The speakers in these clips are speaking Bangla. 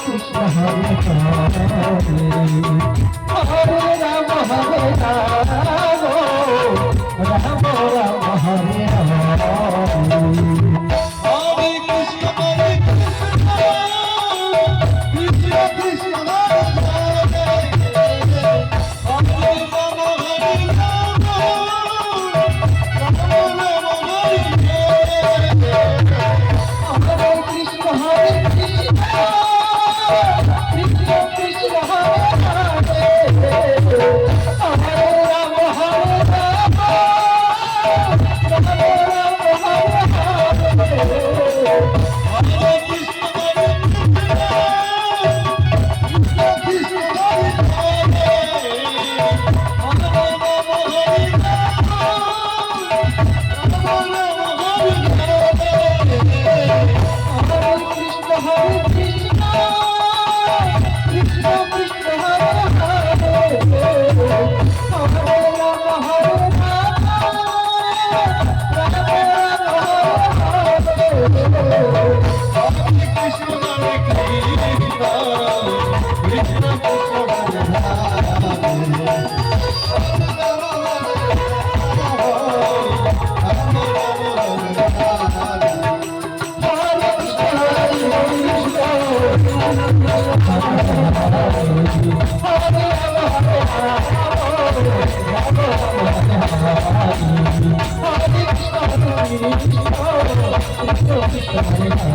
কৃষ্ণ হরে হরে রাম হরে রাম রাম রাম হরে হরে কৃষ্ণ কৃষ্ণ কৃষ্ণ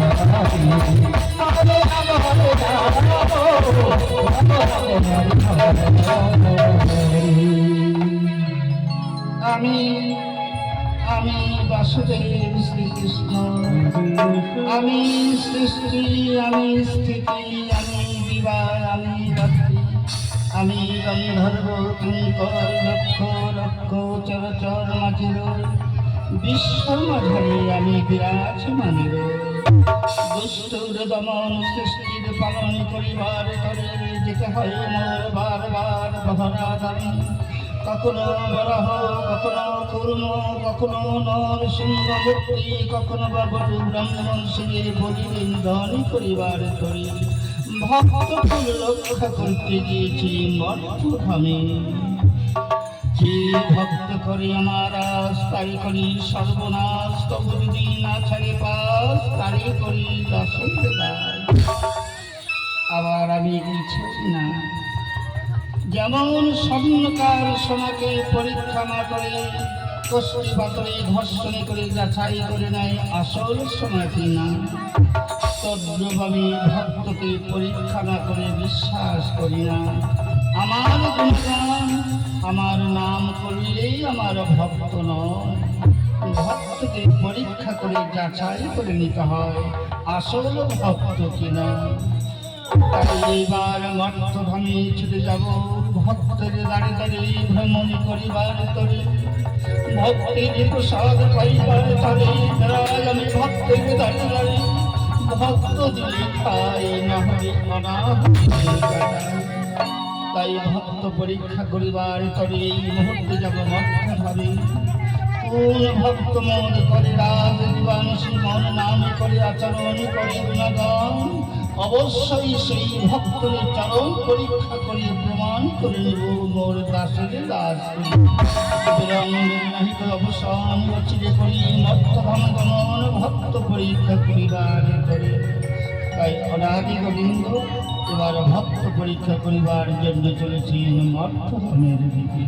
আমি বাসুদেব শ্রীকৃষ্ণ আমি সৃষ্টি আমি স্থিতি আমি বিবাহ আমি রাত্রি আমি গন্ধর্ব কিঙ্কর লক্ষ লক্ষ চরচর মাঝির বিশ্ব মাঝারি আমি বিরাজমানের দুষ্টুর দমন সৃষ্টির পালন করিবার করে যেতে হয় মোর বারবার বহরাধারী কখনো বরাহ কখনো কুর্ম কখনো নর সিংহমূর্তি কখনো বা বটু ব্রহ্মবংশীর বলিবৃন্দন করিবার করি ভক্ত ফুল রক্ষা করতে গিয়েছি মঠধামে যে ভক্ত করে আমার তাই করি সর্বনাশ তবু যদি না ছাড়ে পাস তারই করি দশদার আবার আমি কিছুই না যেমন স্বর্ণকার সোনাকে পরীক্ষা না করে কষ্টি পাথরে ধর্ষণে করে যাচাই করে নেয় আসল সোনা কিনা তদ্রূপ আমি ভক্তকে পরীক্ষা না করে বিশ্বাস করি না আমার গুণগান আমার নাম করলেই আমার ভক্ত নয় ভক্তকে পরীক্ষা করে যাচাই করে নিতে হয় আসল ভক্ত কিনা তাই এইবার মর্তধামে ছুটে যাব ভক্তের দাঁড়ে দাঁড়িয়ে ভ্রমণ করিবার তরে ভক্তের প্রসাদ পাইবার তরে আমি ভক্তের দাঁড়িয়ে দাঁড়িয়ে ভক্ত দিলে খাই না হলে তাই ভক্ত পরীক্ষা করিবার তরে এই মুহূর্তে যাব মর্তধামে কোন ভক্ত মন করে রাজ দিবাংশী মন নাম করে আচরণ করে গুণগান অবশ্যই সেই ভক্তের চরণ পরীক্ষা করে প্রমাণ করে নেব মোর দাসের দাস নাহিত অবসান চিরে করি মর্তধাম গমন ভক্ত পরীক্ষা করিবার করে তাই অনাদি গোবিন্দ এবার ভক্ত পরীক্ষা করিবার জন্য চলেছেন মর্তধামের দিকে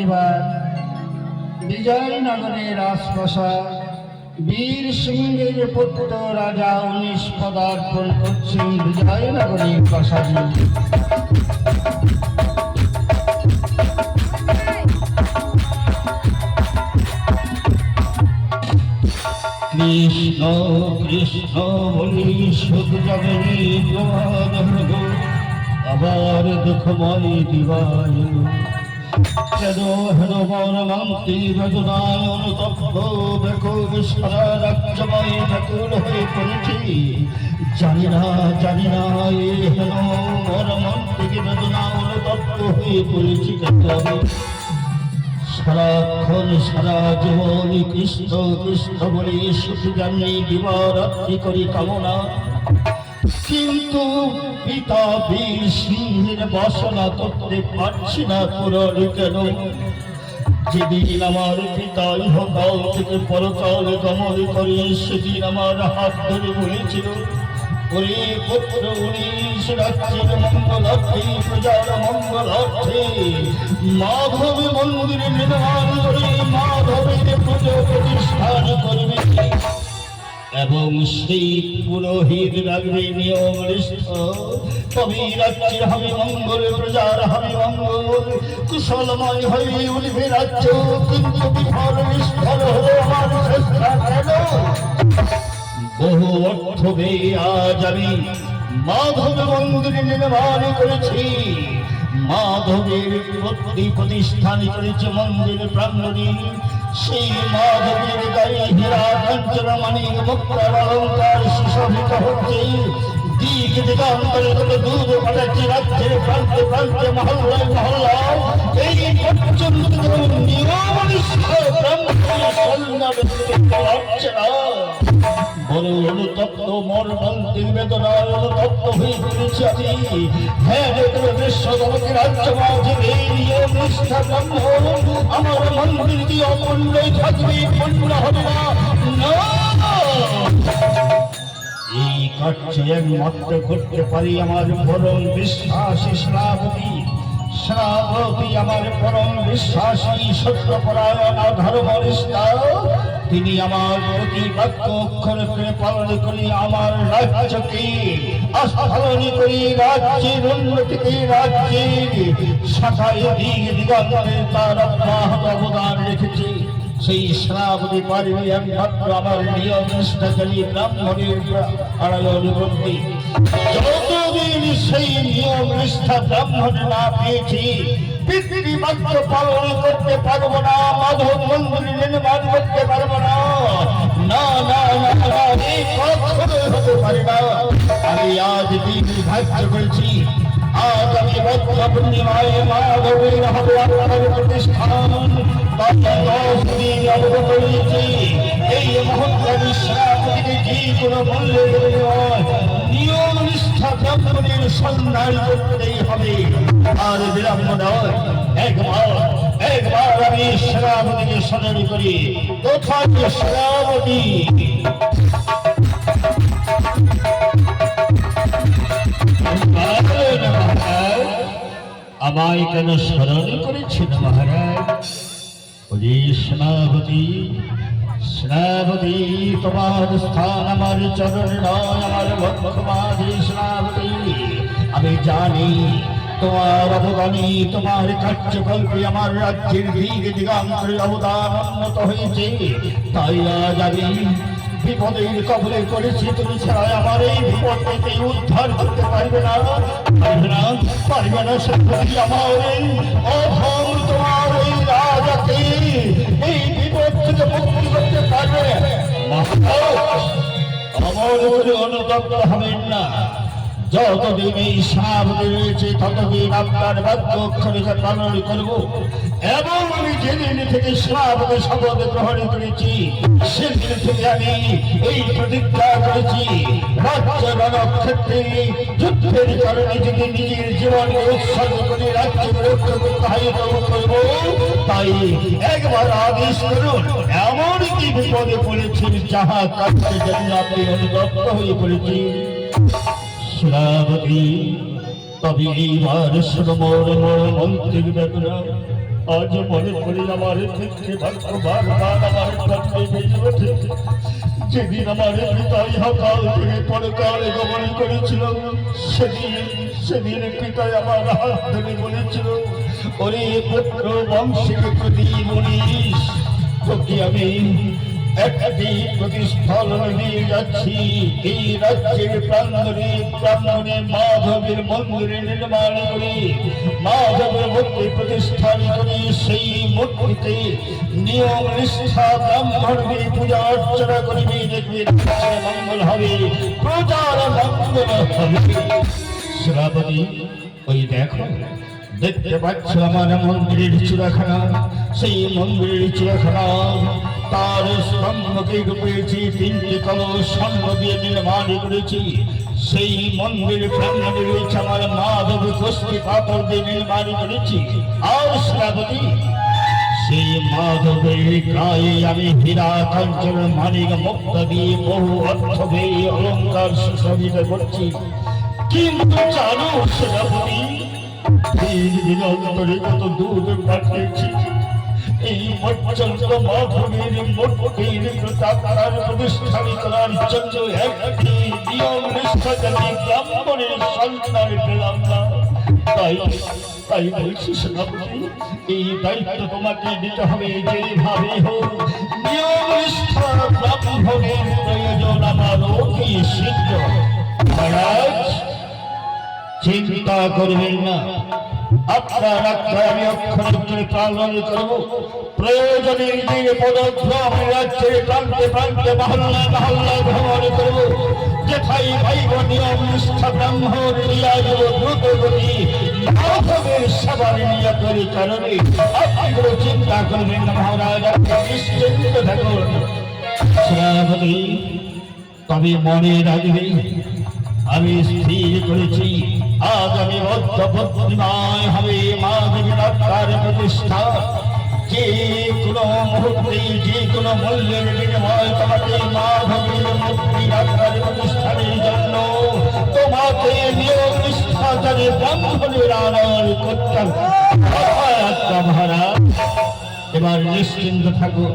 এবার বিজয়নগরের রাজপ্রাসাদ বীর সিংহের পুত্র রাজা 19 পদার্পণ করছেন বিজয়নগরের প্রাসাদে। কৃষ্ণ কৃষ্ণ বলি সুখ জগনী আবার দুঃখময় দিবায় কেন হেন মন মান্তি বেদনায় অনুতপ্ত বেকুল সারা রাজ্যময় ব্যাকুল হয়ে পড়েছি। জানি না এ হেন মন মান্তিক বেদনা অনুতপ্ত হয়ে পড়েছি কেন সারাক্ষণ সারা জীবন কৃষ্ণ কৃষ্ণ বলে সুখী জানি দিবারাত্রি করি কামনা, কিন্তু পিতা বীর সিংহের বাসনা করতে পারছি না পূরণ কেন। যেদিন আমার পিতা ইহকাল থেকে পরকাল গমন করে সেদিন আমার হাত ধরে বলেছিল, ওরে পুত্র 19 রাজ্যের মঙ্গলার্থে প্রজার মঙ্গলার্থে মাধব মন্দিরে নির্মাণ করে মাধবের পুজো প্রতিষ্ঠান করবে এবং সেই পুরোহিত রাখবে নিয়ম নিষ্ঠ। তবে রাজ্যের হবে মঙ্গল, প্রজার হবে মঙ্গল, কুশলময় হয়ে উঠবে রাজ্য। কিন্তু বিফল নিষ্ফল হলো আমার চেষ্টা কেন? বহু অর্থ ব্যয়ে আজ আমি মাধব মন্দির নির্মাণ করেছি, মাধবের প্রতিষ্ঠান করেছে মন্দির প্রাঙ্গণে। সেই মাধবের গায়ে হীরা কাঞ্চন মানিক মুক্তার অলঙ্কার সুশোভিত হচ্ছে। দিক দিগান্তরে দুধ পাঠাচ্ছে রাজ্যের প্রান্তে প্রান্তে মহল্লায় মহল্লায়। এই পর্যন্ত নিয়মনিষ্ঠ বড় অনুতপ্ত মর্মান্তিক বেদনায় অনুতপ্ত হয়ে পড়েছি আমি। হ্যাঁ দৃশ্য জগতে রাজ্য মাঝে এই নিয়মনিষ্ঠা ব্রাহ্মণ আমার মন্দির দিয়ে অমূল্যই থাকবে, পূর্ণ হবে না। এই কার্য একমাত্র করতে পারি আমার পরম বিশ্বাসী শ্রাবতী। শ্রাবতী আমার পরম বিশ্বাসী সত্যপরায়ণ ধর্মনিষ্ঠা। তিনি আমার প্রতি বাক্য অক্ষরে পালন করি আমার রাজ্যকে আস্ফালন করি, রাজ্যের উন্নতিকে রাজ্যের শাখায় দিক দিগন্তে তার অব্যাহত অবদান রেখেছে। সেই শ্রাবণী পারবে একমাত্র আমার নিয়ম নিষ্ঠাকারী ব্রাহ্মণের আড়াল করতে। যতদিন সেই নিয়ম নিষ্ঠা ব্রাহ্মণ না পেয়েছি পৃথিবী মাত্র পালন করতে পারবো না, মাধব মন্দির নির্মাণ করতে পারবো না। না না না না, এই কখনোই হতে পারে না। আমি আজ দিন ধার্য করেছি, আজ আমি বদ্ধ পূর্ণিমায় মাধবের হবে আপনার প্রতিষ্ঠান। এই মহত্তর শ্রাবণীকে যে কোনো মূল্যে নিয়ম নিষ্ঠা ব্রাহ্মণের সন্ধান করতেই হবে। আর বিলম্ব নয়, একবার আমি শ্রাবণীকে স্মরণ করি। কোথায় শ্রাবণী? আমায় কেন স্মরণ করেছেন মহারাজ? শ্রাবতী শ্রাবতী তোমার স্থান আমার চরণ নয়, আমার বক্ষমাঝে শ্রাবতী। আমি জানি তোমার অবদানে তোমার কার্যকল্পে আমার রাজ্যের দিক দিগান্তরে অবদান উন্নত হয়েছে। তাই আজ আমি বিপদের কবলে করেছি, তুমি ছাড়া আমার এই বিপদ থেকে উদ্ধার করতে পারবে না, পারবে না শ্রাবতী। আমার এই অধম তোমার এই রাজাকে এই বিপদ থেকে মুক্তি করতে পারবে। আমার উপরে অনুতপ্ত হবেন না, যতদিন এই সাবধান রয়েছে ততদিন আপনার বাক্য অক্ষরে পালন করব এবং আমি যেদিন থেকে সাবধান শপথ গ্রহণ করেছি সেদিন থেকে আমি এই প্রতিজ্ঞা করেছি রাজ্য রণক্ষেত্রে যুদ্ধের কারণে যদি নিজের জীবনকে উৎসর্গ করে রাজ্যকে রক্ষা করব তাই একবার আদেশ করুন এমন কি বিপদে পড়েছেন যাহা কাটতে জন্য আপনি অনুতপ্ত হয়ে পড়েছি। শ্রাবতী তবে এইবার শ্রমর মন্ত্রীর বেদনা আজ মনে করি আমার ক্ষেত্রে ভাগ্যবান আমার কাছে বেজে ওঠে। যেদিন আমার পিতা ইহকাল থেকে পরকালে গমন করেছিল সেদিন পিতাই আমার হাত ধরে বলেছিল, ওরে পুত্র বংশীকে প্রতি বলিস তোকে আমি একটি প্রতিস্থলন দিয়ে যাচ্ছি। এই রাজ্যের প্রাঙ্গণে মাধবের মন্দিরে নির্মাণ করে মাধবের মূর্তি প্রতিষ্ঠান করে সেই মূর্তিতে নিয়ম নিষ্ঠা ব্রাহ্মণ দিয়ে পূজা অর্চনা করবে, দেখবে মঙ্গল হবে, প্রজার মঙ্গল হবে। শ্রাবতী ওই দেখো দেখতে পাচ্ছ আমার মন্দিরের চূড়াখানা, সেই মন্দিরের চূড়াখানা তার স্তম্ভকে রূপেছি তিনটি কলস স্বর্ণ দিয়ে নির্মাণ করেছি। সেই মন্দির প্রাঙ্গণে রয়েছে আমার মাধব কষ্টি পাথর দিয়ে নির্মাণ করেছি। আর শ্রাবতী সেই মাধবের গায়ে আমি হীরা কাঞ্চন মানিক মুক্তা দিয়ে বহু অর্থ ব্যয় অলঙ্কার সুশোভিত করছি। কিন্তু জানো শ্রাবতী দিন অন্তরে কত দুধ পাঠিয়েছি এই পর্যন্ত মাধবের মূর্তির প্রতাপ প্রতিষ্ঠান করার জন্য একটি নিয়ম নিষ্ঠাকারী ব্রাহ্মণের সন্তান পেলাম না। তাই বলছি সেনাপতি এই দায়িত্ব তোমাকে দিতে হবে, যেভাবে হোক নিয়ম নিষ্ঠা ব্রাহ্মণের প্রয়োজন আমার অতি শীঘ্র। মহারাজ চিন্তা করবেন না, আপনার আজ্ঞা আমি অক্ষরে পালন করব। প্রয়োজনে নিজের পদক্রম রাজ্যের প্রান্তে প্রান্তে মহল্লা ভ্রমণ করব। যেথায় ভাইব নিয়ম নিষ্ঠা ব্রাহ্মণ নিয়ে দ্রুত গতি মাধবের সেবার নিয়তের কারণে আপনি কোনো চিন্তা করবেন না মহারাজ, নিশ্চিন্ত থাকুন। শ্রাবতী তবে মনে রাখবে আমি স্থির করেছি আগামী বদ্ধবদ্ধনায় হবে মাধবের আত্মার প্রতিষ্ঠা। যে কোনো মুহূর্তে যে কোনো মূল্যের বিনিময় তোমাকে মাধবের মুক্তি আত্মার প্রতিষ্ঠানের জন্য তোমাকে নিয়ম নিষ্ঠাচারে ব্রাহ্মণের আনয়ন করতে মহারাজ। এবার নিশ্চিন্ত থাকো,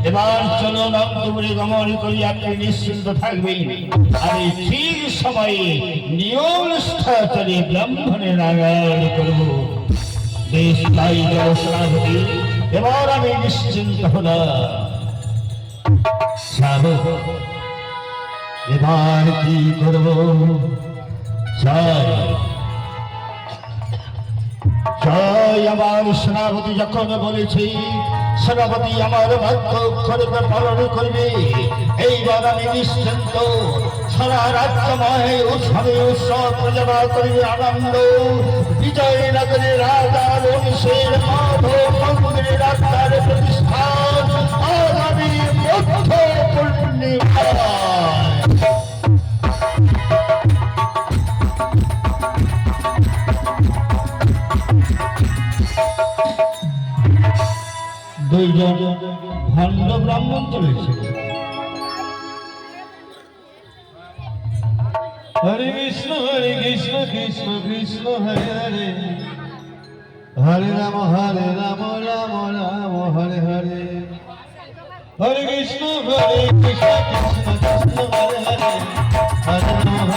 এবার চলো নন্দপুরে গমন করি, আপনি নিশ্চিন্ত থাকবেন। আমি ঠিক সময়ে নিয়ম নিষ্ঠাচারে ব্রাহ্মণের আয়োজন করব। বেশ তাই শ্রাবতী এবার আমি নিশ্চিন্ত হলাম। এবার কি করব? জয় আমার সেনাপতি যখন বলেছি সেনাপতি আমার বাক্য অক্ষরে পালন করবে, এইবার আমি নিশ্চিন্ত সারা রাজ্যময় উৎসবে উৎসব পূজা করবে আনন্দ। বিজয়নগরের রাজা বংশের মাধব মন্দিরের রাজার প্রতিষ্ঠান আগামী মধ্য পূর্ণিমা। দুইজন ভণ্ড ব্রাহ্মণ চলেছে। হরে কৃষ্ণ কৃষ্ণ কৃষ্ণ হরে হরে, হরে রাম রাম রাম হরে হরে। হরে কৃষ্ণ কৃষ্ণ কৃষ্ণ হরে হরে, হরে রাম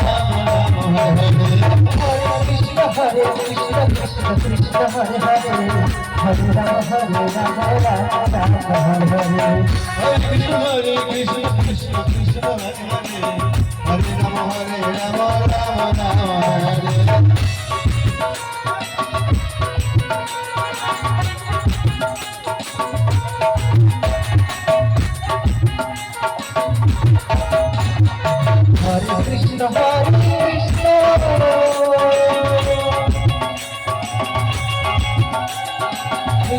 রাম রাম হরে হরে। हरे कृष्ण कृष्ण कृष्ण हरे हरे, हरे राम राम हरे हरे। हरे कृष्ण कृष्ण कृष्ण हरे हरे, हरे राम राम हरे हरे। हरे कृष्ण हरे এই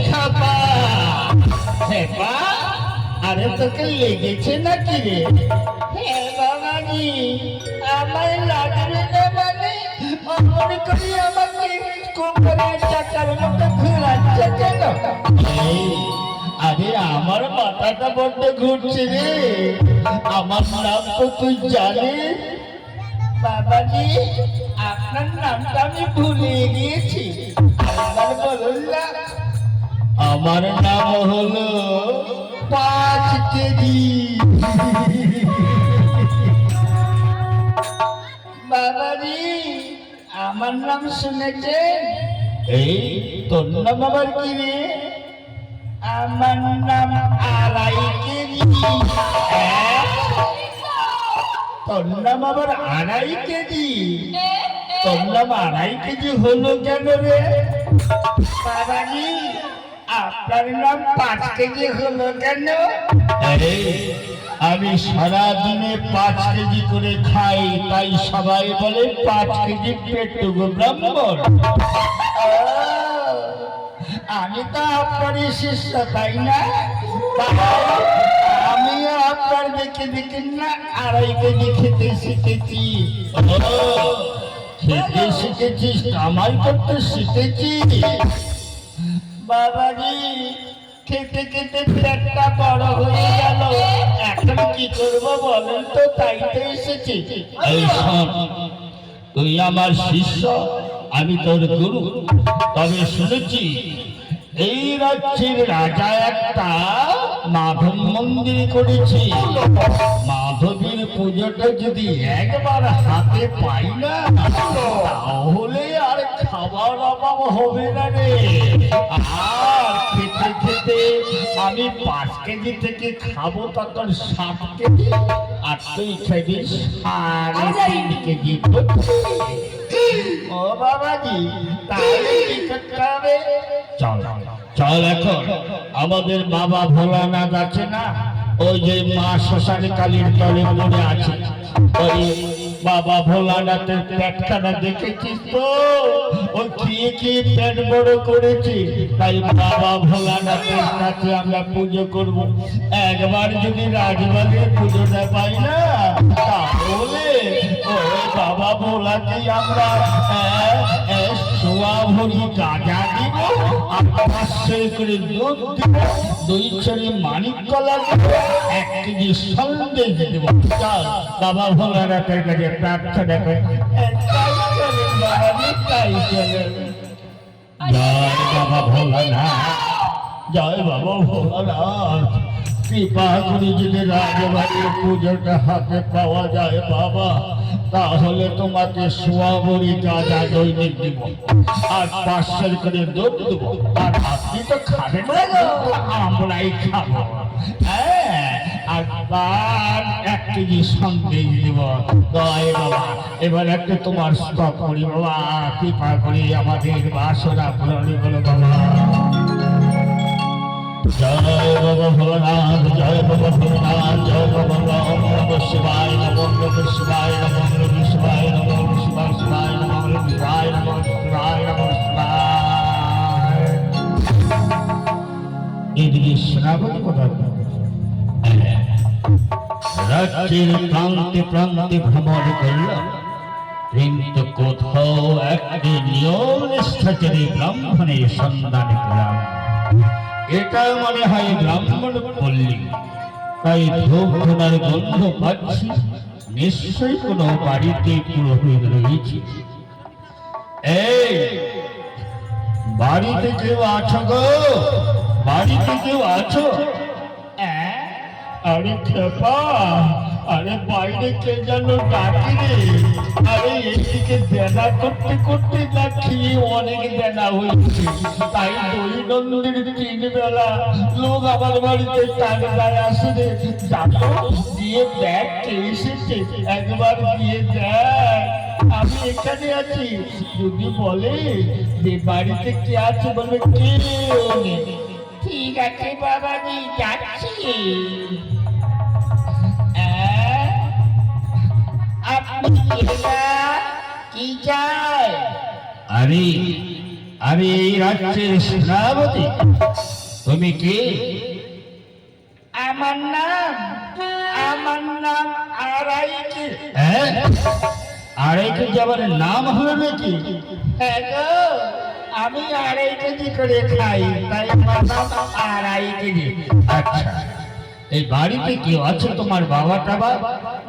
খাপা হেপা, আরে তোকে লেগেছে নাকি রে? হ্যাঁ বাবাজি, আমায় লাগবে না মানে মনে করি আমাকে কোমরের চাকার মতো ঘুরাচ্ছে কেন? আরে আমার মাথাটা বড্ড ঘুরছে রে। আমার নাম তো তুই জানিস? বাবাজি, আপনার নামটা আমি ভুলে গিয়েছি, আবার বলুন না। আমার নাম হলো 5 কেজি। বাবাজি, আমার নাম শুনেছেন? এই তোর নাম আবার কি রে? আমার নাম 2.5 কেজি। তোর নাম আবার 2.5 কেজি? তোর নাম 2.5 কেজি হলো কেন রে? বাবাজি, আপনার নাম 5 কেজি হলো কেন? আমি সারাদিনে 5 কেজি করে খাই, তাই সবাই বলে 5 কেজি পেটুকো ব্রাহ্মণ। আমি তো আপনারই শিষ্য, তাই না? আমিও আপনার দেখে দেখে না 2.5 কেজি খেতে শিখেছি। খেতে শিখেছিস, কামাই করতে শিখেছি। বাবাজি, খেতে খেতে পেটটা বড় হয়ে গেল, এখন কি করবো বলেন তো? তাই তো এসেছি। এই শোন, তুই আমার শিষ্য, আমি তোর গুরু। তবে শুনেছি এই রাজ্যের রাজা একটা মাধব মন্দির করেছে। মাধবীর পুজোটা যদি একবার হাতে পাই না, তাহলে আর খাবার অভাব হবে না রে। আর খেতে খেতে আমি 5 কেজি থেকে খাবো তখন 7 কেজি, আর তুই খাবি 3.5 কেজি। ও বাবাজি, তাহলে কি করতে হবে? চল চল, এখন আমাদের বাবা ভোলানাথ আছে না, ওই যে মা শ্মশানী কালীর তলে পড়ে আছে, ওই বাবা ভোলানাথের পেটখানা দেখেছিস তো? ও খেয়ে খেয়ে পেট বড় করেছে, তাই বাবা ভোলানাথের কাছে আমরা পুজো করব। একবার যদি রাজবাড়ির পুজোটা পাই না, তাহলে ওই বাবা ভোলাকে আমরা 1.25 ভরি গাঁজা দিব, আর 500 করে দুধ দিব, 2 ছড়ি মানিক কলা দিব, 1 কেজি সন্দেশ দেব। চল বাবা ভোলানাথের কাছে প্রার্থনা করে। জয় বাবা ভোলানাথ, জয় বাবা ভোলানাথ, কৃপা করে যদি রাজবাড়ির পুজোটা হাতে পাওয়া যায় বাবা, তাহলে তোমাকে 1.25 ভরি গাঁজা দৈনিক দিব, আর 500 করে দুধ দেব। আর আপনি তো খাবেন না, আমরাই খাবো। আর 1 কেজি সন্দেশ দিব। জয় বাবা, এবার একটু তোমার স্তব করি বাবা, কৃপা করে আমাদের বাসনা পূরণ করো বাবা। জয় বাবা ভোলানাথ, জয় বাবা ভোলানাথ, জয় বাবা নমঃ শিবায়, নমঃ শিবায়, নমঃ শিবায়, নমঃ শিবায়, শিবায় নমঃ শিবায়, নমঃ শিবায়, নমঃ শিবায়। এদিকে সেনাপতি কোথায়? রাজ্যের প্রান্তে প্রান্তে ভ্রমণ করলাম, কিন্তু কোথাও একটি নিয়ম নিষ্ঠাচারী ব্রাহ্মণের সন্ধান পেলাম। এটা মনে হয় ব্রাহ্মণ পল্লী, তাই ধূপ ধুনার গন্ধ পাচ্ছি। নিশ্চয়ই কোনো বাড়িতে পুরোহিত রয়েছে। এই বাড়িতে কেউ আছো গো? বাড়িতে কেউ আছো? আরে খেপা, আরে বাইরে কে যেন ডাকি রে। আরে এদিকে দেনা করতে করতে না খেয়ে অনেক দেনা হয়েছে, তাই দৈনন্দিন 3 বেলা লোক আমার বাড়িতে টাকায় আসে রে। যাবো গিয়ে দেখ কে এসেছে, একবার গিয়ে দেখ। আমি এখানে আছি, যদি বলে যে বাড়িতে কে আছে, বলবে কেউ নেই। ঠিক আছে বাবাজি, যাচ্ছি। আপনি কি চাই? আরে আরে এই রাজ্যের সেনাপতি, তুমি কি? আমার নাম আড়াইকে। আড়াই কেজি আবার নাম হবে নাকি? হ্যাঁ গো, আমি 2.5 কেজি করে খাই, তাই আমার নাম 2.5 কেজি। আচ্ছা, এই বাড়িতে কেউ আছে তোমার বাবা টাবা?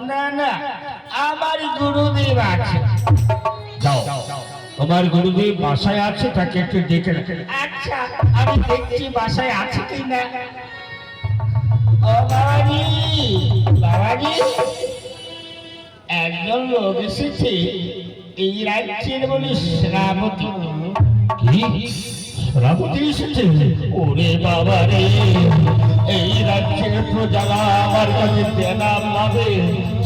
না না, আমার গুরুদেব আছে। যাও, তোমার গুরুদেব বাসায় আছে, তাকে একটু দেখে রাখো। আচ্ছা, আমি দেখছি বাসায় আছে কি না। ও বাবাজি, বাবাজি, একজন লোক এসেছে এই রাজ্যের, বলে সেনাপতি। কি সেনাপতি এসেছে? ওরে বাবা রে, এই রাজ্যের প্রজারা আমার কাছে দেনা পাবে,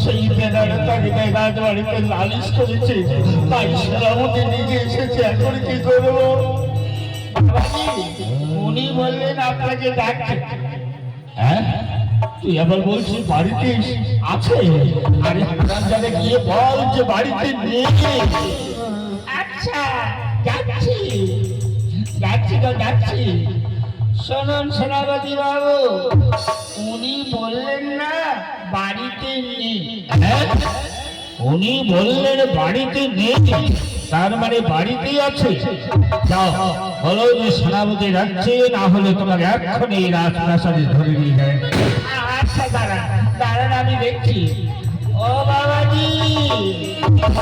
সেই দেনার তাগিদে রাজবাড়িতে নালিশ করেছে, তাই সেনাপতি নিজে এসেছে। এখন কি করবো? উনি বললেন আপনাকে ডাকতে। হ্যাঁ, তুই আবার বলছিস বাড়িতে আছে? আরে হারামজাদা, গিয়ে বল যে বাড়িতে নেই। আচ্ছা, যাচ্ছি যাচ্ছি তো যাচ্ছি। শুনুন সেনাপতি বাবু, উনি বললেন না বাড়িতে নেই। উনি বললেন বাড়িতে নেই, তার মানে বাড়িতেই আছে। যাও, বলো যে সেনাপতি রাখছে, না হলে তোমার এক্ষুনি এই রাজপ্রাসাদে ধরে নিয়ে যায়। আচ্ছা, দাঁড়ান দাঁড়ান, আমি দেখছি। ও বাবাজি,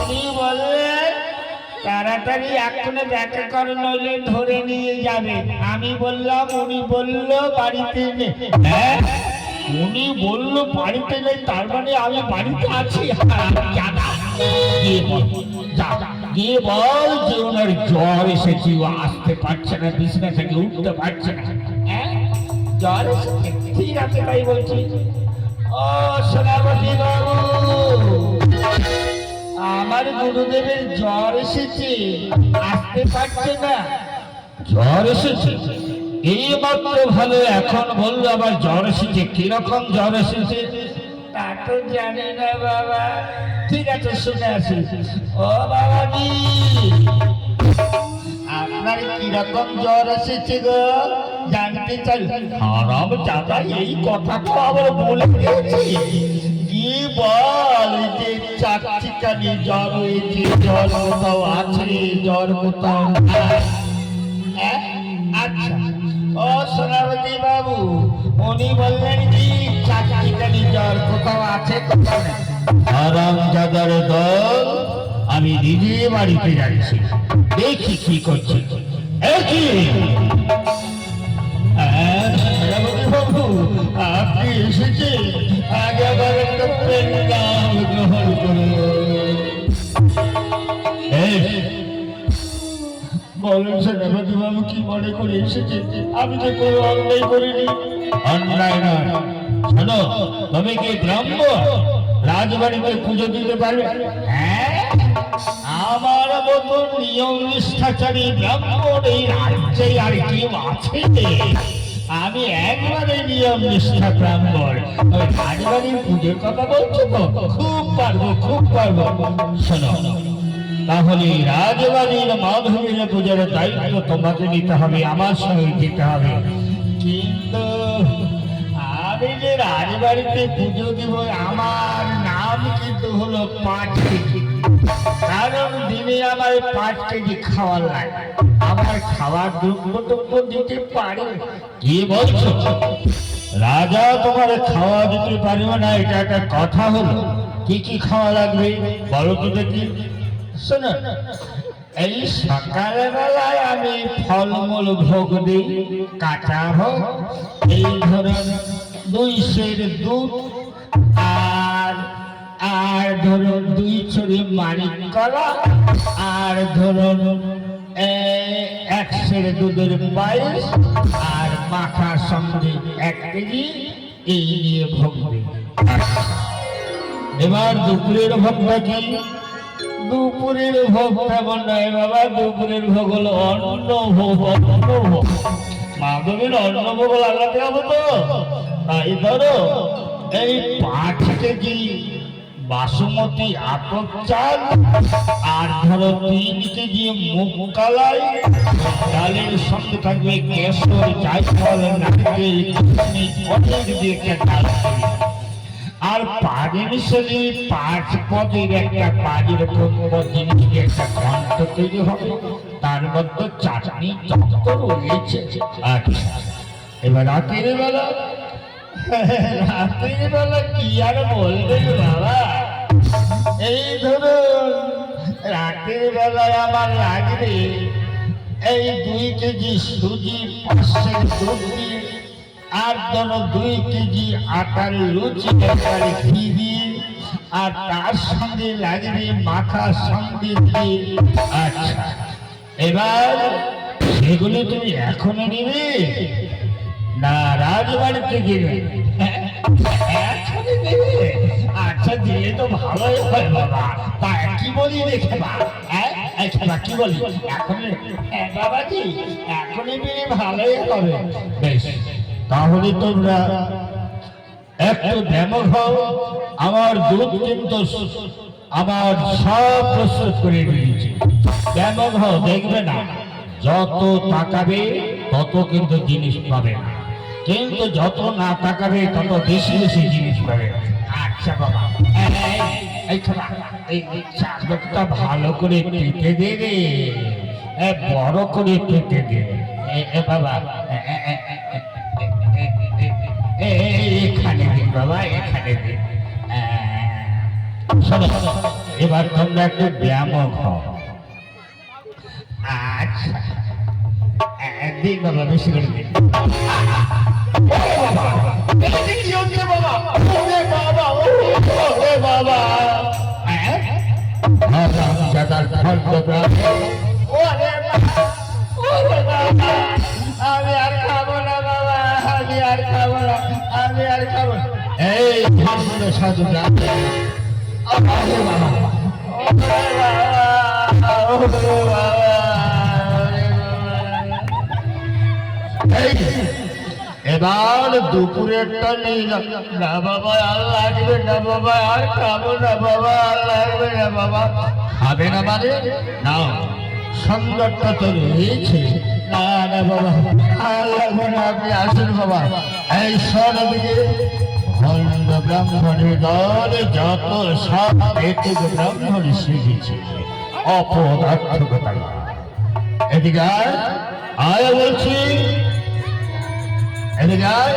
উনি বললেন তাড়াতাড়ি এক্ষুনি দেখা করে, নইলে ধরে নিয়ে যাবে। আমি বললাম, উনি বললো বাড়িতে নেই। হ্যাঁ, উনি বললো বাড়িতে নেই, তার মানে আমি বাড়িতে আছি। গিয়ে বল যে ওনার জ্বর এসেছে, ও আসতে পারছে না, বিছানা থেকে উঠতে পারছে না। জ্বর এসেছে? ঠিক আছে, তাই বলছি। ও সেনাপতি বাবু, আমার গুরুদেবের জ্বর এসেছে, আসতে পারছে না। জ্বর এসেছে? এই মাত্র ভালো, এখন বললো আবার জ্বর এসেছে। কিরকম জ্বর এসেছে? তা তো জানি না বাবা। ঠিক আছে, শুনে আসি। ও বাবাজি, আপনার কিরকম জ্বর এসেছে গো, জানতে চাই। হারামজাদা, এই কথা তো আবার বলে দিয়েছি। কি বল যে চাকচিকানি জ্বর হয়েছে, জ্বর কোথাও আছে, জ্বর কোথাও নাই। আচ্ছা, ও সেনাপতি বাবু, উনি বললেন কি চাকচিকানি জ্বর কোথাও আছে, কোথাও নেই। হারামজাদার দল, আমি নিজে বাড়িতে যাচ্ছি, দেখি কি করছি। সেনাপতি বাবু, আপনি এসেছে, আগে আবার একটা পেন্ডাল গ্রহণ করুন। বলেন সেনাপতি বাবু, কি মনে করে এসেছে? আমি তো কোনো অন্যায় করিনি। অন্যায় নয়, শোনো, তুমি কি ব্রাহ্মণ? রাজবাড়িতে পুজো দিতে পারবে? হ্যাঁ, আমার মতো নিয়ম নিষ্ঠাচারী ব্রাহ্মণ এই রাজ্যে আর কেউ আছে? আমি একবারে নিয়ম নিষ্ঠা ব্রাহ্মণ। ওই রাজবাড়ির পুজোর কথা বলছো তো? খুব পারবো, খুব পারবো। শোনো, তাহলে রাজবাড়ির মাধবীর পূজার দায়িত্ব তোমাকে নিতে হবে, আমার সঙ্গে যেতে হবে। কিন্তু আমি যে রাজবাড়িতে পুজো দিব, আমার নাম কিন্তু হলো 5 কেজি। কারণ দিনে আমার 5 কেজি খাওয়ার লাগে। আমার খাওয়ার দ্রব্য দিতে পারে? কি বলছো? রাজা তোমার খাওয়া দিতে পারবে না, এটা একটা কথা হলো? কি কি খাওয়া লাগবে বলো তো দেখি। শোনো, এই সকালে বেলায় আমি ফলমূল ভোগ দিই, কাঁচা ভোগ। এই ধরুন 2 সের দুধ, আর আর ধরুন 2 ছড়ি মানিক কলা, আর ধরুন 1 সের দুধের পায়েস, আর মাখার সঙ্গে 1 কেজি, এই নিয়ে ভোগ দিই। এবার দুপুরের ভোগটা কি? দুপুরের ভোগ তেমন নয় বাবা, দুপুরের ভোগ হলো অন্ন ভোগ। অন্ন ভোগ মাধবের অন্ন ভোগ লাগাতে হবে তো। তাই ধরো এই 5 কেজি বাসমতি আতপ চাল, আর ধরো 3 কেজি মুগ কলাই। ডালের সঙ্গে থাকবে কেশর, জায়ফল, নারকেল, কিশমিশ, অনেক দিয়ে একটা ডাল তৈরি। আর পাঁচের সঙ্গে 5 পদের একটা 5 রকম জিনিস দিয়ে একটা ঘন্ট তৈরি হবে, তার মধ্যে চাটনি চক্কর রয়েছে। আচ্ছা, এবার রাতের বেলা কি আর বলবে বাবা। এই ধরুন রাতের বেলায় আমার লাগবে এই 2 কেজি সুজি, 5 সের দুধ, আর ধরো 2 কেজি আটার লুচি, একেবারে ঘি দিয়ে, আর তার সঙ্গে লাগবে মাখা সঙ্গে দিয়ে। আচ্ছা, এবার সেগুলো তুমি এখনো নেবে না রাজবাড়িতে গেলে? এখনই নেবে? আচ্ছা, দিলে তো ভালোই হয় বাবা। তা কি বলি দেখে বা, কি বলি এখন? বাবাজি এখনই দিলে ভালোই হবে। বেশ, তাহলে তোমরা একটু ডেমো খাও। আমার দুধ কিন্তু আমার সব প্রস্তুত করে দিয়েছি। ডেমো খাও, দেখবে না যত তাকাবে তত কিন্তু জিনিস পাবে না, কিন্তু যত না তাকাবে তত বেশি বেশি জিনিস পাবে। আচ্ছা বাবা, এই চাদরটা ভালো করে পেতে দে রে, বড় করে পেতে দে বাবা। এখানে দিন বাবা, এখানে দিন। এবার তোমরা একটু ব্যায়াম খাও। আচ্ছা দিন বাবা, বেশি করে দিন। আমি আর খাবো না বাবা, আমি আর খাবো না, আমি আর খাবো না। এই সাধু এবার দুপুরেরটা নেই না বাবা, আর লাগবে না বাবা, আর খাবো না বাবা, আর লাগবে না বাবা। খাবে না মানে নাও, সংবাদটা তো রয়েছে। না না বাবা, আর লাগবে না, আপনি আসুন বাবা। এই সরদিকে ভণ্ড ব্রাহ্মণের দল যত সব এটুকু ব্রাহ্মণ শিখেছে অপদার্থকতা। এদিকে আয় বলছি, এদিকে আয়।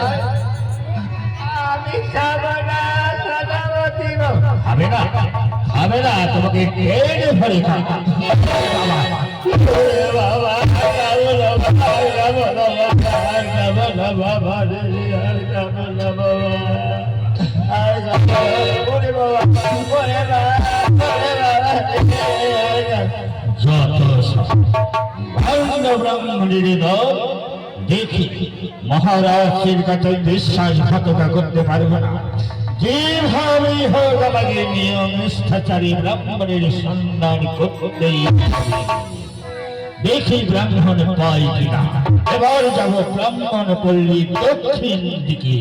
আমি খাবো না, খাবে না, খাবে না, তোমাকে টেনে ফেলে খাবো বাবা। ব্রাহ্মণের দল দেখি মহারাজের কাছে বিশ্বাসঘাতকতা করতে পারবো না। যেভাবেই হোক আমাকে নিয়ম নিষ্ঠাচারী ব্রাহ্মণের সন্ধান করতেই দেখি ব্রাহ্মণ পাই কিনা। এবার যাব ব্রাহ্মণ পল্লী দক্ষিণ দিকে।